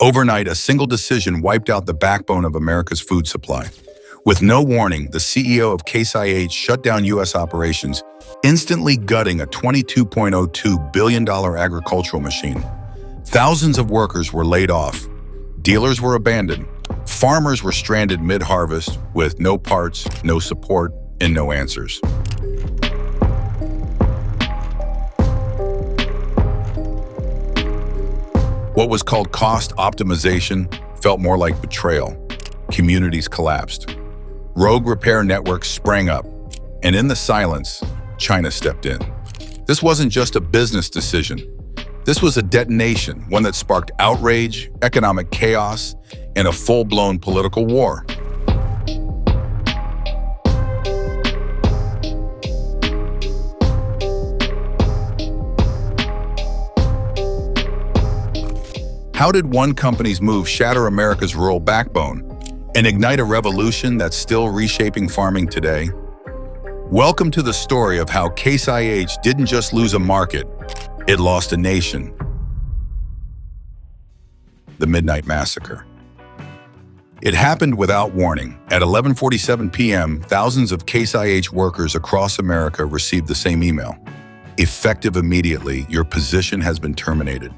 Overnight, a single decision wiped out the backbone of America's food supply. With no warning, the CEO of Case IH shut down U.S. operations, instantly gutting a $22.02 billion agricultural machine. Thousands of workers were laid off. Dealers were abandoned. Farmers were stranded mid-harvest with no parts, no support, and no answers. What was called cost optimization felt more like betrayal. Communities collapsed. Rogue repair networks sprang up, and in the silence, China stepped in. This wasn't just a business decision. This was a detonation, one that sparked outrage, economic chaos, and a full-blown political war. How did one company's move shatter America's rural backbone and ignite a revolution that's still reshaping farming today? Welcome to the story of how Case IH didn't just lose a market, it lost a nation. The Midnight Massacre. It happened without warning. At 11:47 p.m., thousands of Case IH workers across America received the same email. Effective immediately, your position has been terminated.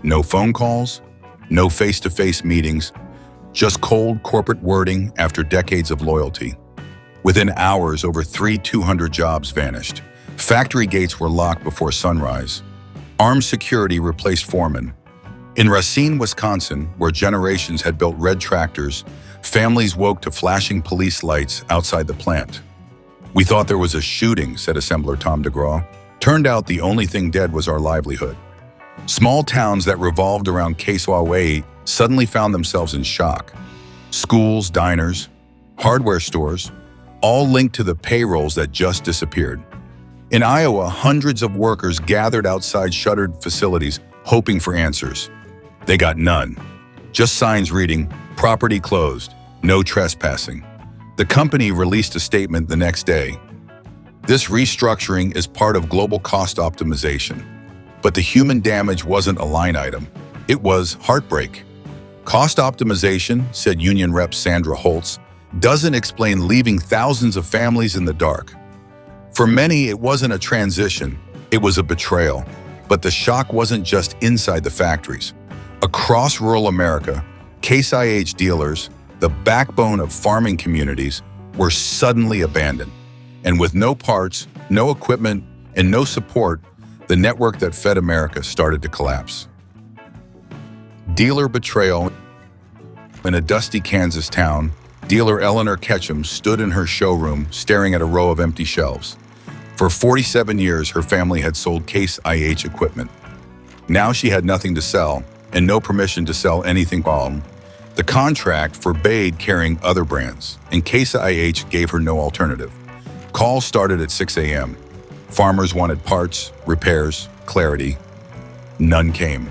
No phone calls, no face-to-face meetings, just cold corporate wording after decades of loyalty. Within hours, over 200 jobs vanished. Factory gates were locked before sunrise. Armed security replaced foremen. In Racine, Wisconsin, where generations had built red tractors, families woke to flashing police lights outside the plant. "We thought there was a shooting," said assembler Tom DeGraw. "Turned out the only thing dead was our livelihood." Small towns that revolved around Case IH suddenly found themselves in shock. Schools, diners, hardware stores, all linked to the payrolls that just disappeared. In Iowa, hundreds of workers gathered outside shuttered facilities, hoping for answers. They got none. Just signs reading, "Property closed, no trespassing." The company released a statement the next day. This restructuring is part of global cost optimization. But the human damage wasn't a line item. It was heartbreak. Cost optimization, said union rep Sandra Holtz, doesn't explain leaving thousands of families in the dark. For many, it wasn't a transition. It was a betrayal. But the shock wasn't just inside the factories. Across rural America, Case IH dealers, the backbone of farming communities, were suddenly abandoned. And with no parts, no equipment, and no support, the network that fed America started to collapse. Dealer betrayal. In a dusty Kansas town, dealer Eleanor Ketchum stood in her showroom staring at a row of empty shelves. For 47 years, her family had sold Case IH equipment. Now she had nothing to sell and no permission to sell anything else. The contract forbade carrying other brands, and Case IH gave her no alternative. Calls started at 6 a.m. Farmers wanted parts, repairs, clarity. None came.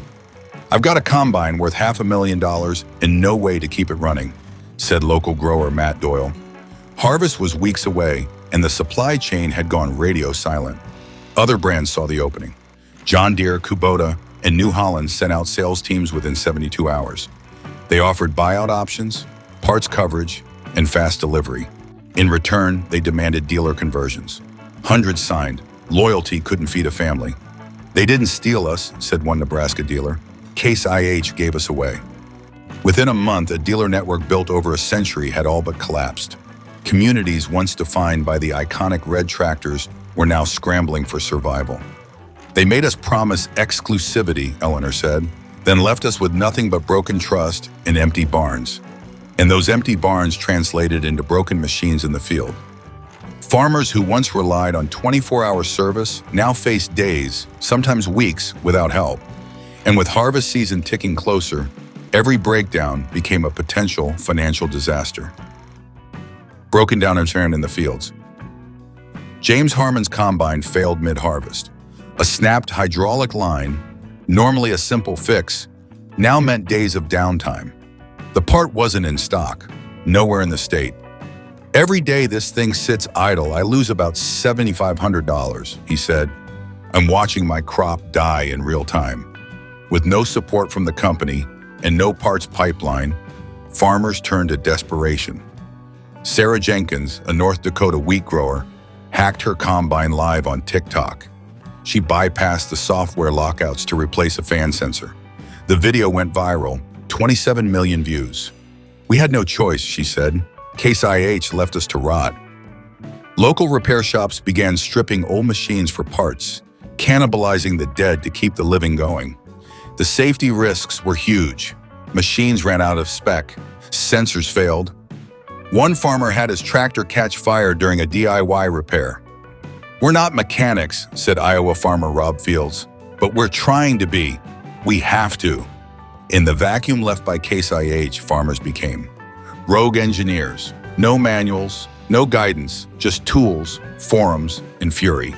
"I've got a combine worth $500,000 and no way to keep it running," said local grower Matt Doyle. Harvest was weeks away, and the supply chain had gone radio silent. Other brands saw the opening. John Deere, Kubota, and New Holland sent out sales teams within 72 hours. They offered buyout options, parts coverage, and fast delivery. In return, they demanded dealer conversions. Hundreds signed. Loyalty couldn't feed a family. "They didn't steal us," said one Nebraska dealer. "Case IH gave us away." Within a month, a dealer network built over a century had all but collapsed. Communities once defined by the iconic red tractors were now scrambling for survival. "They made us promise exclusivity," Eleanor said, "then left us with nothing but broken trust and empty barns." And those empty barns translated into broken machines in the field. Farmers who once relied on 24-hour service now faced days, sometimes weeks, without help. And with harvest season ticking closer, every breakdown became a potential financial disaster. Broken down and in the fields. James Harmon's combine failed mid-harvest. A snapped hydraulic line, normally a simple fix, now meant days of downtime. The part wasn't in stock, nowhere in the state. "Every day this thing sits idle, I lose about $7,500, he said. "I'm watching my crop die in real time." With no support from the company, and no parts pipeline, farmers turned to desperation. Sarah Jenkins, a North Dakota wheat grower, hacked her combine live on TikTok. She bypassed the software lockouts to replace a fan sensor. The video went viral, 27 million views. "We had no choice," she said. "Case IH left us to rot." Local repair shops began stripping old machines for parts, cannibalizing the dead to keep the living going. The safety risks were huge. Machines ran out of spec, sensors failed. One farmer had his tractor catch fire during a DIY repair. "We're not mechanics," said Iowa farmer Rob Fields, "but we're trying to be. We have to." In the vacuum left by Case IH, farmers became rogue engineers. No manuals, no guidance, just tools, forums, and fury.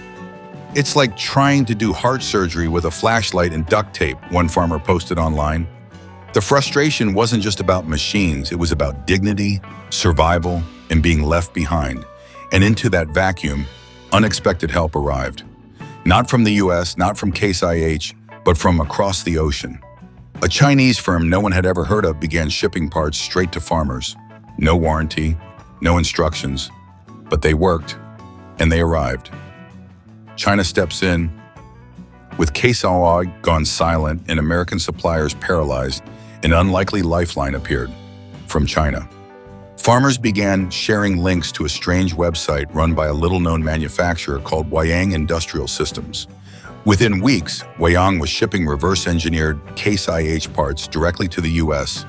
"It's like trying to do heart surgery with a flashlight and duct tape," one farmer posted online. The frustration wasn't just about machines, it was about dignity, survival, and being left behind. And into that vacuum, unexpected help arrived. Not from the US, not from Case IH, but from across the ocean. A Chinese firm no one had ever heard of began shipping parts straight to farmers. No warranty, no instructions, but they worked, and they arrived. China steps in. With Case IH gone silent and American suppliers paralyzed, an unlikely lifeline appeared from China. Farmers began sharing links to a strange website run by a little-known manufacturer called Wyang Industrial Systems. Within weeks, Wyang was shipping reverse-engineered Case IH parts directly to the US.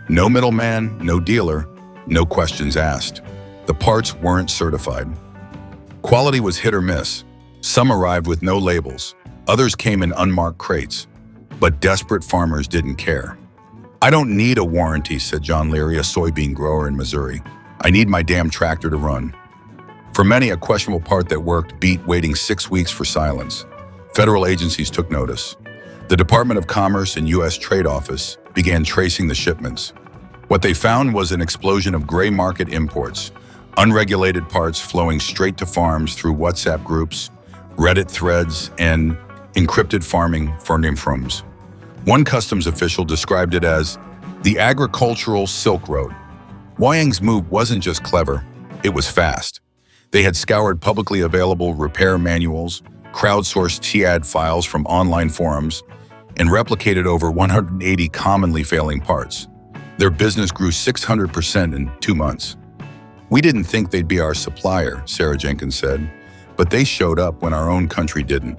No middleman, no dealer, no questions asked. The parts weren't certified. Quality was hit or miss. Some arrived with no labels. Others came in unmarked crates. But desperate farmers didn't care. "I don't need a warranty," said John Leary, a soybean grower in Missouri. "I need my damn tractor to run." For many, a questionable part that worked beat waiting 6 weeks for silence. Federal agencies took notice. The Department of Commerce and U.S. Trade Office began tracing the shipments. What they found was an explosion of gray market imports, unregulated parts flowing straight to farms through WhatsApp groups, Reddit threads, and encrypted farming firms. One customs official described it as the agricultural Silk Road. Wyang's move wasn't just clever, it was fast. They had scoured publicly available repair manuals, crowdsourced TIAD files from online forums, and replicated over 180 commonly failing parts. Their business grew 600% in 2 months. "We didn't think they'd be our supplier," Sarah Jenkins said, "but they showed up when our own country didn't."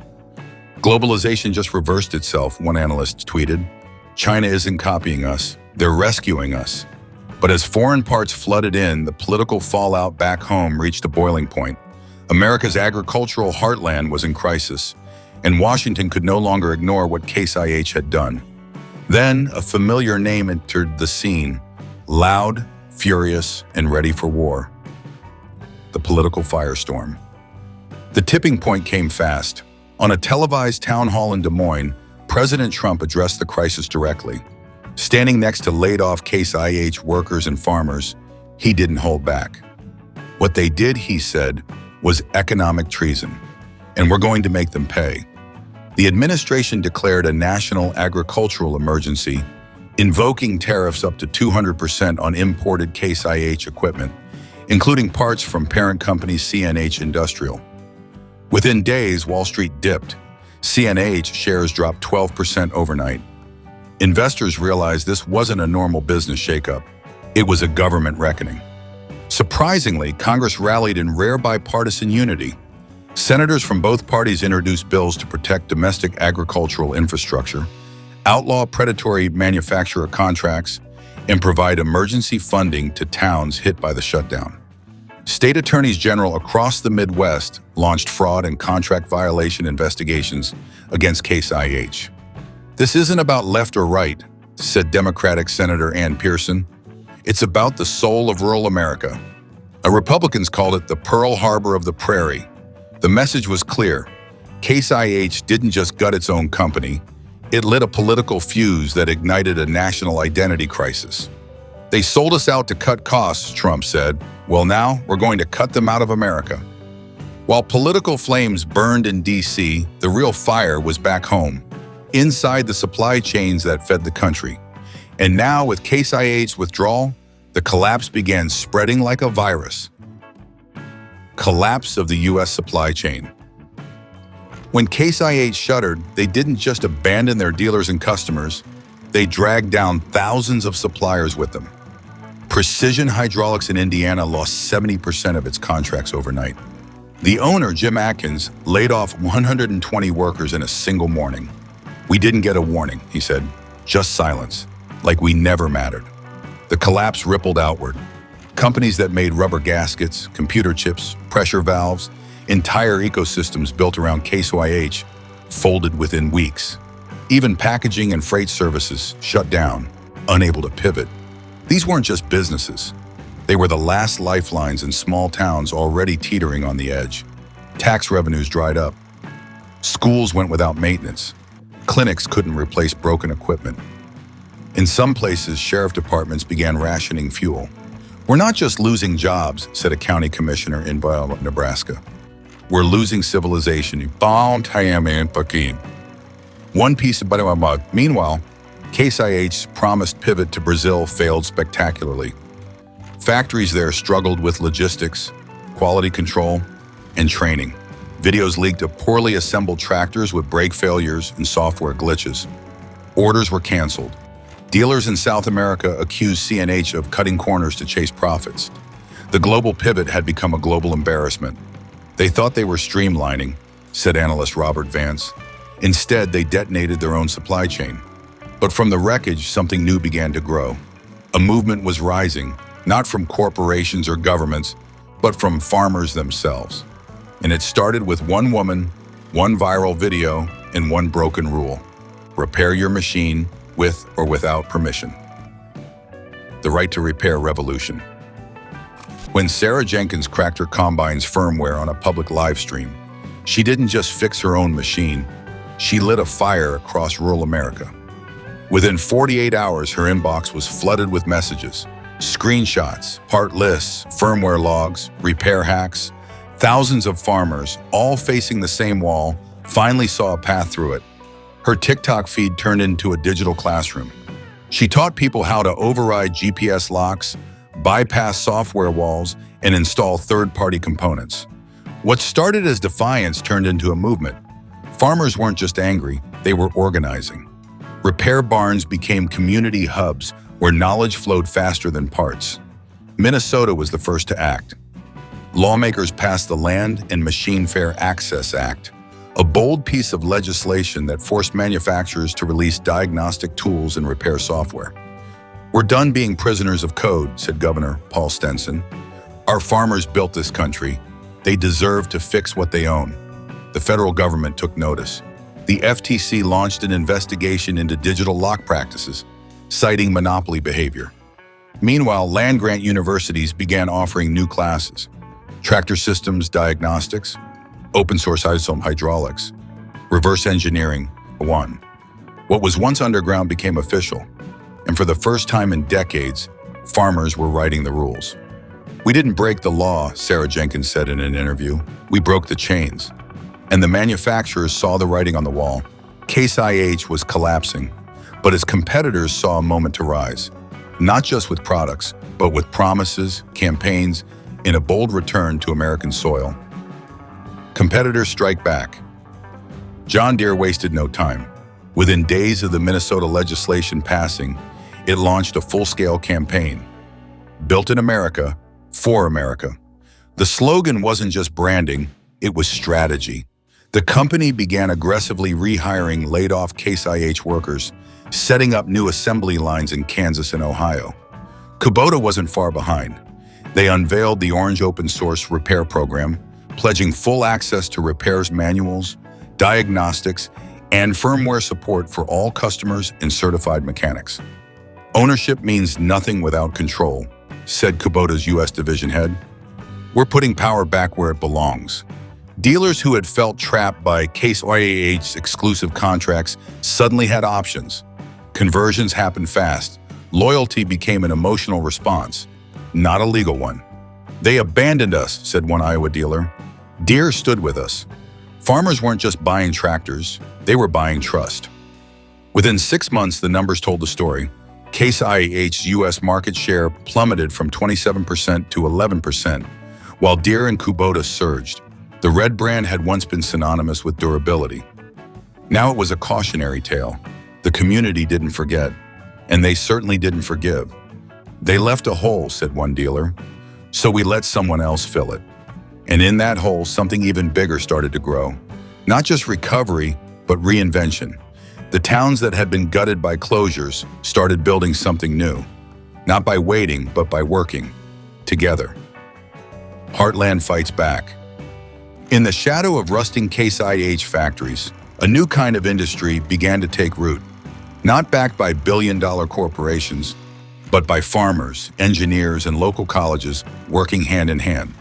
"Globalization just reversed itself," one analyst tweeted. "China isn't copying us, they're rescuing us." But as foreign parts flooded in, the political fallout back home reached a boiling point. America's agricultural heartland was in crisis, and Washington could no longer ignore what Case IH had done. Then a familiar name entered the scene, loud, furious, and ready for war. The political firestorm. The tipping point came fast. On a televised town hall in Des Moines, President Trump addressed the crisis directly. Standing next to laid-off Case IH workers and farmers, he didn't hold back. What they did, he said, was economic treason, and we're going to make them pay. The administration declared a national agricultural emergency, invoking tariffs up to 200% on imported Case IH equipment, including parts from parent company CNH Industrial. Within days, Wall Street dipped. CNH shares dropped 12% overnight. Investors realized this wasn't a normal business shakeup. It was a government reckoning. Surprisingly, Congress rallied in rare bipartisan unity. Senators from both parties introduced bills to protect domestic agricultural infrastructure, outlaw predatory manufacturer contracts, and provide emergency funding to towns hit by the shutdown. State attorneys general across the Midwest launched fraud and contract violation investigations against Case IH. "This isn't about left or right," said Democratic Senator Ann Pearson. "It's about the soul of rural America." Republicans called it the Pearl Harbor of the Prairie. The message was clear. Case IH didn't just gut its own company. It lit a political fuse that ignited a national identity crisis. "They sold us out to cut costs," Trump said. "Well, now we're going to cut them out of America." While political flames burned in D.C., the real fire was back home, inside the supply chains that fed the country. And now, with Case IH's withdrawal, the collapse began spreading like a virus. Collapse of the U.S. supply chain. When Case IH shuttered, they didn't just abandon their dealers and customers, they dragged down thousands of suppliers with them. Precision Hydraulics in Indiana lost 70% of its contracts overnight. The owner, Jim Atkins, laid off 120 workers in a single morning. "We didn't get a warning," he said, "just silence, like we never mattered." The collapse rippled outward. Companies that made rubber gaskets, computer chips, pressure valves, entire ecosystems built around Case IH folded within weeks. Even packaging and freight services shut down, unable to pivot. These weren't just businesses. They were the last lifelines in small towns already teetering on the edge. Tax revenues dried up. Schools went without maintenance. Clinics couldn't replace broken equipment. In some places, sheriff departments began rationing fuel. "We're not just losing jobs," said a county commissioner in Nebraska. "We're losing civilization." One piece of Meanwhile, Case IH's promised pivot to Brazil failed spectacularly. Factories there struggled with logistics, quality control, and training. Videos leaked of poorly assembled tractors with brake failures and software glitches. Orders were canceled. Dealers in South America accused CNH of cutting corners to chase profits. The global pivot had become a global embarrassment. They thought they were streamlining, said analyst Robert Vance. Instead, they detonated their own supply chain. But from the wreckage, something new began to grow. A movement was rising, not from corporations or governments, but from farmers themselves. And it started with one woman, one viral video, and one broken rule: repair your machine with or without permission. The right to repair revolution. When Sarah Jenkins cracked her combine's firmware on a public live stream, she didn't just fix her own machine, she lit a fire across rural America. Within 48 hours, her inbox was flooded with messages, screenshots, part lists, firmware logs, repair hacks. Thousands of farmers, all facing the same wall, finally saw a path through it. Her TikTok feed turned into a digital classroom. She taught people how to override GPS locks, bypass software walls, and install third-party components. What started as defiance turned into a movement. Farmers weren't just angry, they were organizing. Repair barns became community hubs where knowledge flowed faster than parts. Minnesota was the first to act. Lawmakers passed the Land and Machine Fair Access Act, a bold piece of legislation that forced manufacturers to release diagnostic tools and repair software. "We're done being prisoners of code," said Governor Paul Stenson. "Our farmers built this country. They deserve to fix what they own." The federal government took notice. The FTC launched an investigation into digital lock practices, citing monopoly behavior. Meanwhile, land-grant universities began offering new classes: tractor systems diagnostics, open-source hydraulics, reverse engineering. What was once underground became official, and for the first time in decades, farmers were writing the rules. "We didn't break the law," Sarah Jenkins said in an interview. "We broke the chains." And the manufacturers saw the writing on the wall. Case IH was collapsing, but its competitors saw a moment to rise, not just with products, but with promises, campaigns, and a bold return to American soil. Competitors strike back. John Deere wasted no time. Within days of the Minnesota legislation passing, it launched a full-scale campaign. Built in America, for America. The slogan wasn't just branding, it was strategy. The company began aggressively rehiring laid-off Case IH workers, setting up new assembly lines in Kansas and Ohio. Kubota wasn't far behind. They unveiled the Orange Open Source Repair Program, pledging full access to repairs manuals, diagnostics, and firmware support for all customers and certified mechanics. "Ownership means nothing without control," said Kubota's U.S. division head. "We're putting power back where it belongs." Dealers who had felt trapped by Case IH's exclusive contracts suddenly had options. Conversions happened fast. Loyalty became an emotional response, not a legal one. "They abandoned us," said one Iowa dealer. "Deere stood with us." Farmers weren't just buying tractors, they were buying trust. Within 6 months, the numbers told the story. Case IH's U.S. market share plummeted from 27% to 11%, while Deere and Kubota surged. The Red brand had once been synonymous with durability. Now it was a cautionary tale. The community didn't forget, and they certainly didn't forgive. "They left a hole," said one dealer, "so we let someone else fill it." And in that hole, something even bigger started to grow. Not just recovery, but reinvention. The towns that had been gutted by closures started building something new. Not by waiting, but by working together. Heartland fights back. In the shadow of rusting Case IH factories, a new kind of industry began to take root. Not backed by billion-dollar corporations, but by farmers, engineers, and local colleges working hand in hand.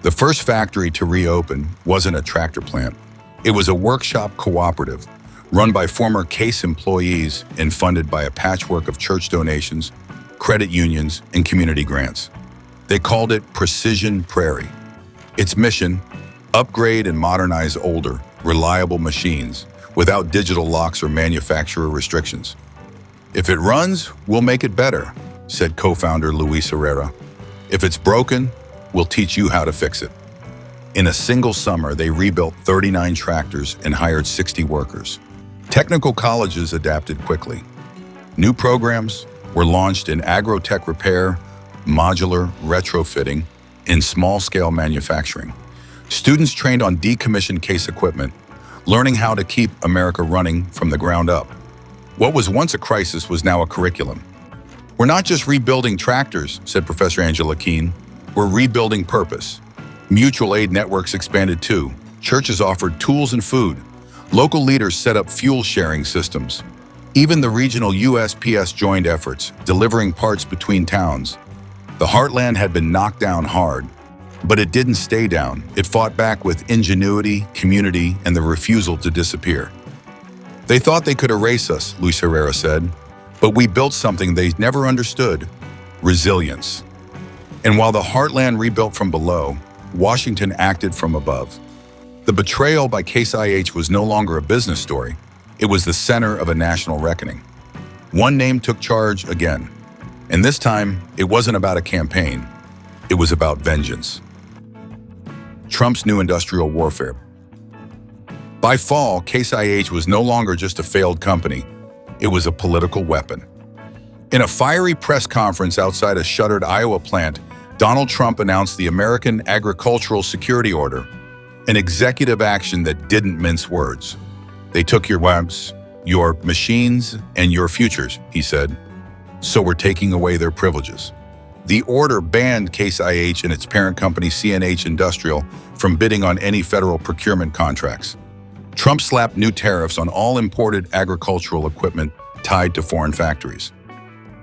The first factory to reopen wasn't a tractor plant. It was a workshop cooperative, run by former Case employees and funded by a patchwork of church donations, credit unions, and community grants. They called it Precision Prairie. Its mission: upgrade and modernize older, reliable machines without digital locks or manufacturer restrictions. "If it runs, we'll make it better," said co-founder Luis Herrera. "If it's broken, we'll teach you how to fix it." In a single summer, they rebuilt 39 tractors and hired 60 workers. Technical colleges adapted quickly. New programs were launched in agro-tech repair, modular retrofitting, and small-scale manufacturing. Students trained on decommissioned Case equipment, learning how to keep America running from the ground up. What was once a crisis was now a curriculum. "We're not just rebuilding tractors," said Professor Angela Keene. "We're rebuilding purpose." Mutual aid networks expanded too. Churches offered tools and food. Local leaders set up fuel-sharing systems. Even the regional USPS joined efforts, delivering parts between towns. The Heartland had been knocked down hard, but it didn't stay down. It fought back with ingenuity, community, and the refusal to disappear. "They thought they could erase us," Luis Herrera said, "but we built something they never understood: resilience." And while the Heartland rebuilt from below, Washington acted from above. The betrayal by Case IH was no longer a business story. It was the center of a national reckoning. One name took charge again. And this time, it wasn't about a campaign. It was about vengeance. Trump's new industrial warfare. By fall, Case IH was no longer just a failed company. It was a political weapon. In a fiery press conference outside a shuttered Iowa plant, Donald Trump announced the American Agricultural Security Order, an executive action that didn't mince words. "They took your webs, your machines, and your futures," he said. "So we're taking away their privileges." The order banned Case IH and its parent company CNH Industrial from bidding on any federal procurement contracts. Trump slapped new tariffs on all imported agricultural equipment tied to foreign factories.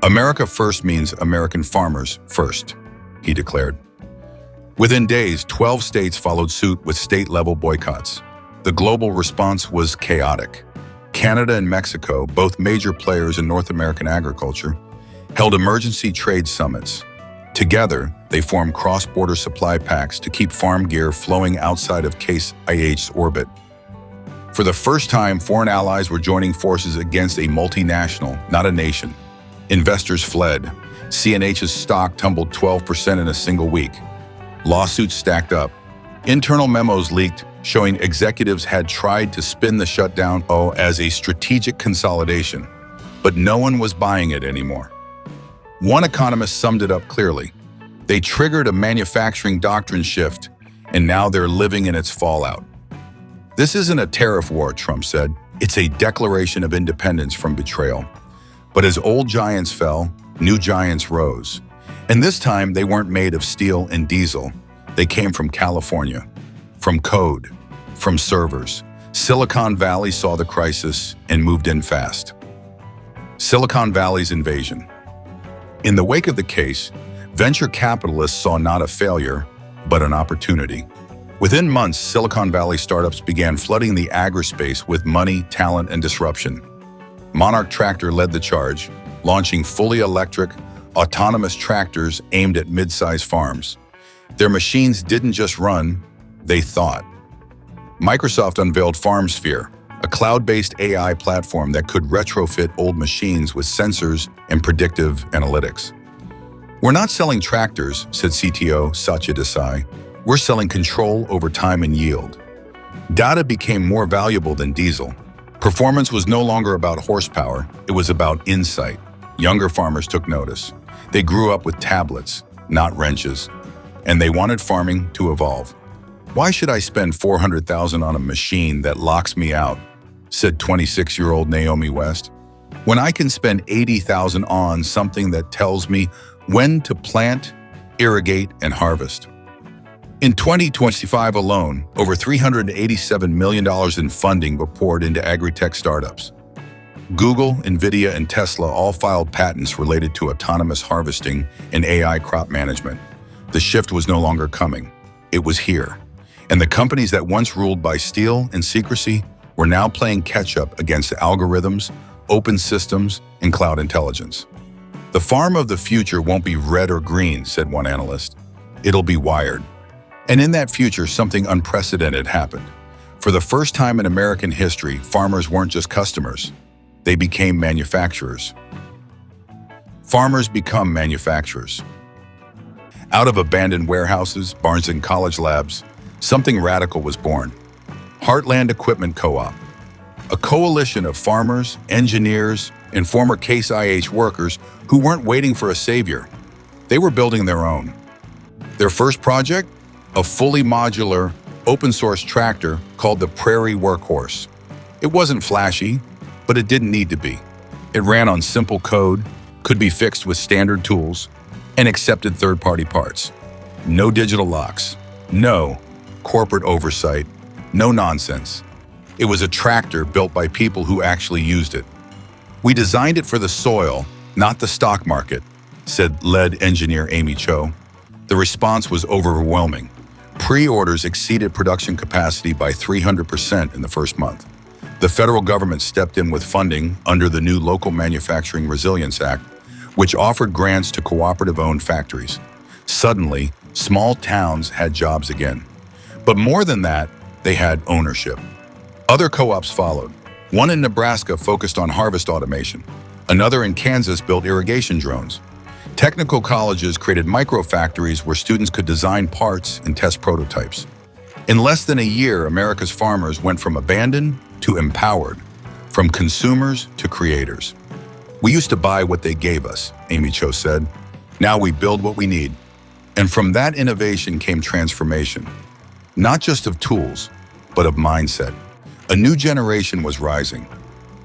"America first means American farmers first," he declared. Within days, 12 states followed suit with state-level boycotts. The global response was chaotic. Canada and Mexico, both major players in North American agriculture, held emergency trade summits. Together, they formed cross-border supply pacts to keep farm gear flowing outside of Case IH's orbit. For the first time, foreign allies were joining forces against a multinational, not a nation. Investors fled. CNH's stock tumbled 12% in a single week. Lawsuits stacked up. Internal memos leaked showing executives had tried to spin the shutdown as a strategic consolidation, but no one was buying it anymore. One economist summed it up clearly. They triggered a manufacturing doctrine shift, and now they're living in its fallout. "This isn't a tariff war," Trump said. "It's a declaration of independence from betrayal." But as old giants fell, new giants rose. And this time, they weren't made of steel and diesel. They came from California, from code, from servers. Silicon Valley saw the crisis and moved in fast. Silicon Valley's invasion. In the wake of the case, venture capitalists saw not a failure, but an opportunity. Within months, Silicon Valley startups began flooding the agri-space with money, talent, and disruption. Monarch Tractor led the charge, launching fully electric, autonomous tractors aimed at mid-sized farms. Their machines didn't just run, they thought. Microsoft unveiled FarmSphere, a cloud-based AI platform that could retrofit old machines with sensors and predictive analytics. "We're not selling tractors," said CTO Satya Desai. "We're selling control over time and yield." Data became more valuable than diesel. Performance was no longer about horsepower, it was about insight. Younger farmers took notice. They grew up with tablets, not wrenches, and they wanted farming to evolve. "Why should I spend $400,000 on a machine that locks me out?" said 26-year-old Naomi West. "When I can spend $80,000 on something that tells me when to plant, irrigate, and harvest." In 2025 alone, over $387 million in funding were poured into agri-tech startups. Google, NVIDIA, and Tesla all filed patents related to autonomous harvesting and AI crop management. The shift was no longer coming. It was here. And the companies that once ruled by steel and secrecy were now playing catch-up against algorithms, open systems, and cloud intelligence. "The farm of the future won't be red or green," said one analyst. "It'll be wired." And in that future, something unprecedented happened. For the first time in American history, farmers weren't just customers. They became manufacturers. Farmers become manufacturers. Out of abandoned warehouses, barns, and college labs, something radical was born. Heartland Equipment Co-op, a coalition of farmers, engineers, and former Case IH workers who weren't waiting for a savior. They were building their own. Their first project? A fully modular, open-source tractor called the Prairie Workhorse. It wasn't flashy, but it didn't need to be. It ran on simple code, could be fixed with standard tools, and accepted third-party parts. No digital locks, no corporate oversight, no nonsense. It was a tractor built by people who actually used it. "We designed it for the soil, not the stock market," said lead engineer Amy Cho. The response was overwhelming. Pre-orders exceeded production capacity by 300% in the first month. The federal government stepped in with funding under the new Local Manufacturing Resilience Act, which offered grants to cooperative-owned factories. Suddenly, small towns had jobs again. But more than that, they had ownership. Other co-ops followed. One in Nebraska focused on harvest automation. Another in Kansas built irrigation drones. Technical colleges created micro-factories where students could design parts and test prototypes. In less than a year, America's farmers went from abandoned to empowered, from consumers to creators. "We used to buy what they gave us," Amy Cho said. "Now we build what we need." And from that innovation came transformation, not just of tools, but of mindset. A new generation was rising,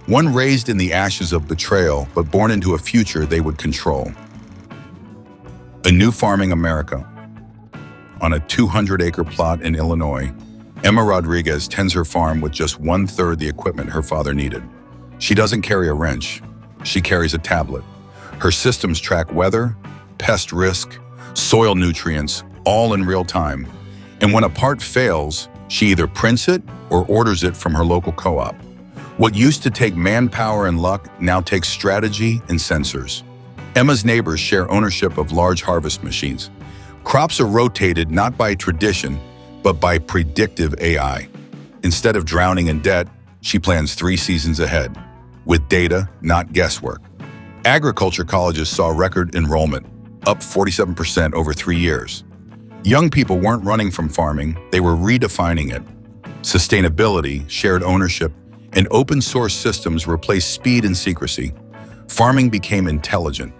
one raised in the ashes of betrayal, but born into a future they would control. A new farming America. On a 200-acre plot in Illinois, Emma Rodriguez tends her farm with just 1/3 the equipment her father needed. She doesn't carry a wrench. She carries a tablet. Her systems track weather, pest risk, soil nutrients, all in real time. And when a part fails, she either prints it or orders it from her local co-op. What used to take manpower and luck now takes strategy and sensors. Emma's neighbors share ownership of large harvest machines. Crops are rotated not by tradition, but by predictive AI. Instead of drowning in debt, she plans 3 seasons ahead, with data, not guesswork. Agriculture colleges saw record enrollment, up 47% over 3 years. Young people weren't running from farming, they were redefining it. Sustainability, shared ownership, and open-source systems replaced speed and secrecy. Farming became intelligent,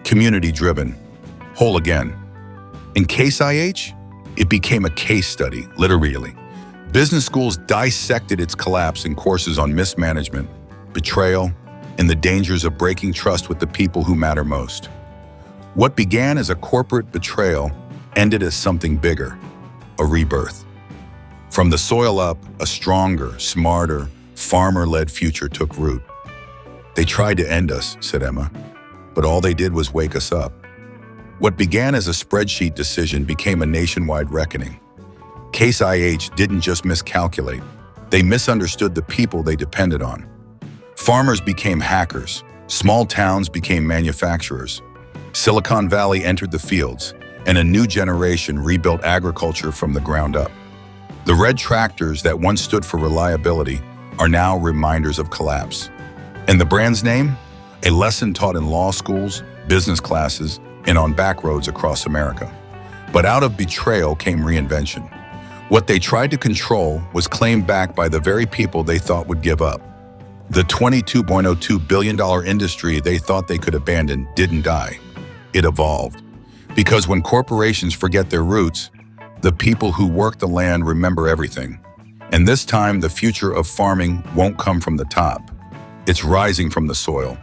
community-driven, whole again. In Case IH, it became a case study, literally. Business schools dissected its collapse in courses on mismanagement, betrayal, and the dangers of breaking trust with the people who matter most. What began as a corporate betrayal ended as something bigger, a rebirth. From the soil up, a stronger, smarter, farmer-led future took root. "They tried to end us," said Emma, "but all they did was wake us up." What began as a spreadsheet decision became a nationwide reckoning. Case IH didn't just miscalculate, they misunderstood the people they depended on. Farmers became hackers, small towns became manufacturers. Silicon Valley entered the fields, and a new generation rebuilt agriculture from the ground up. The red tractors that once stood for reliability are now reminders of collapse. And the brand's name? A lesson taught in law schools, business classes, and on back roads across America. But out of betrayal came reinvention. What they tried to control was claimed back by the very people they thought would give up. The $22.02 billion industry they thought they could abandon didn't die. It evolved. Because when corporations forget their roots, the people who work the land remember everything. And this time, the future of farming won't come from the top. It's rising from the soil.